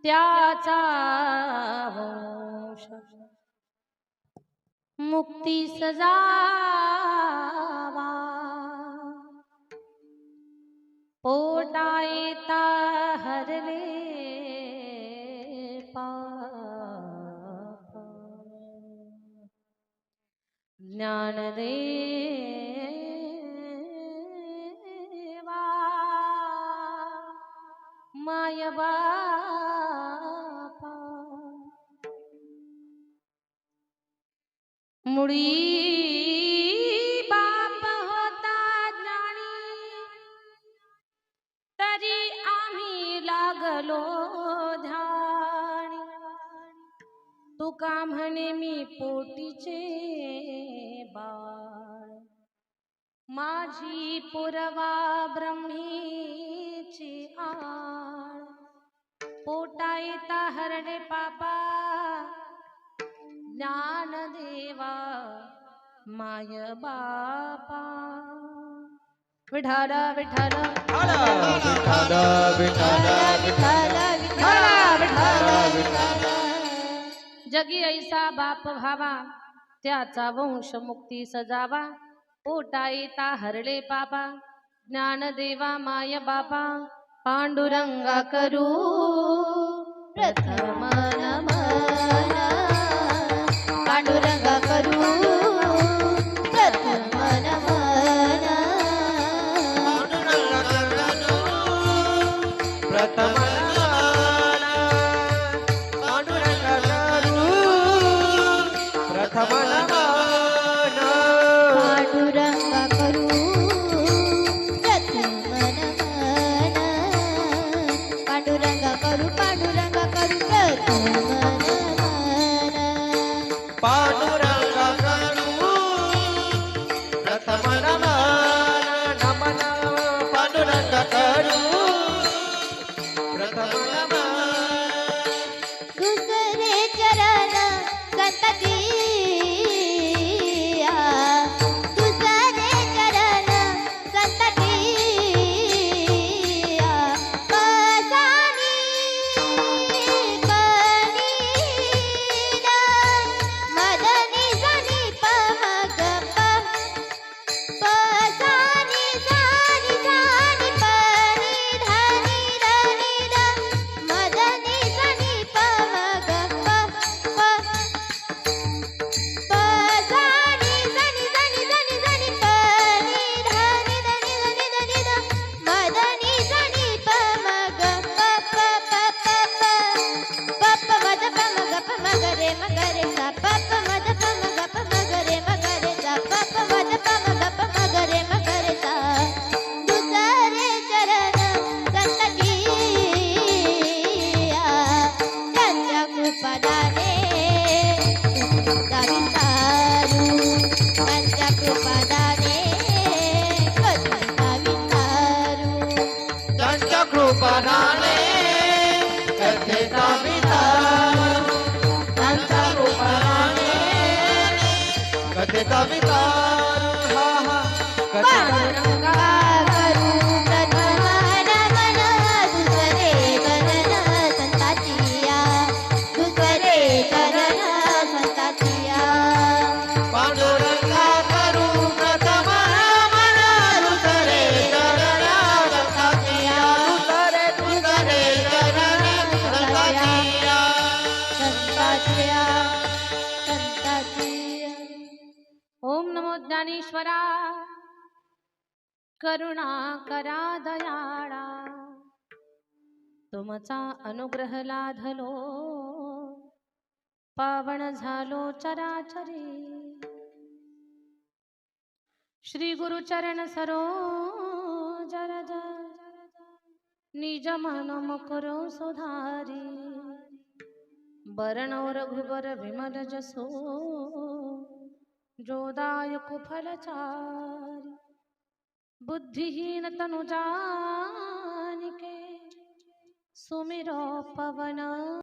त्याचा वंश मुक्ती सजावा, पोटा येता हरले पाप, ज्ञानदेवा माय बापा, मुळी बाप होता ज्ञानी, तरी आम्ही लागलो ध्यानी. तुका म्हणे मी पोटीचे बाळ, माझी पुरवा ब्रह्मीची आळ. पोटा येता हरडे पापा, ज्ञान देवा माय बापा. विठाला विठाला विठाला विठाला विठाला विठाला विठाला. जगी ऐसा बाप भावा, त्याचा वंश मुक्ती सजावा. पोटा येता हरले पापा, ज्ञान देवा माय बापा. पांडुरंगा करू प्रथम नमन, पांडुरंगा करू प्रथम नमन. प्रथम प्रथम पांडुरंगा करू प्रथम नमन, पांडुरंगा करू पांडुरंगा करू प्रथम नमन. पांडुरंगा करू प्रथम नमन नमन. पांडुरंगा करू प्रथम नमन. दुसरे चरण संततिया, दुसरे चरण संततिया. कसानी कनीना, मदनी सनी पमग पम. कसानी सानी सानी पनी धनी धनी ध, मदनी सनी पमग पम पम. पसानी सनी सनी सनी सनी पनी धनी धनी धनी धनी ध, मदनी सनी पमग पप पप पप. पप मद पमग पमग रे मगरे सा, पप मद पमग पमग रे मगरे सा, पप मद पमग पमग रे मगरे सा. दुसरे चरण संततिया, त्यांच्या कृपादाने कविता विचारू, त्यांच्या कृपादाने कविता विचारू. त्यांच्या कृपाने कथेचा विचार, त्यांच्या कृपाने कथेचा विचार. हा हा कथेचा पांडुरंगा करू प्रथम नमन, दुसरे चरण संताचिया, दुसरे चरण संताचिया. पांडुरंगा करू प्रथम नमन, दुसरे चरण संताचिया, दुसरे चरण संताचिया. संताचिया संताचिया. ओम नमो ज्ञानेश्वरा, करुणा करा दयाळा. तुमचा अनुग्रह लाधलो, पावन झालो चराचरी. श्री गुरुचरण सरोज रज, निज मन मुकुरो सुधारी. बरण रघुबर विमल जसो, जोदायक फलचारी. बुद्धिहीन तनु जानिके, सुमिरो पवन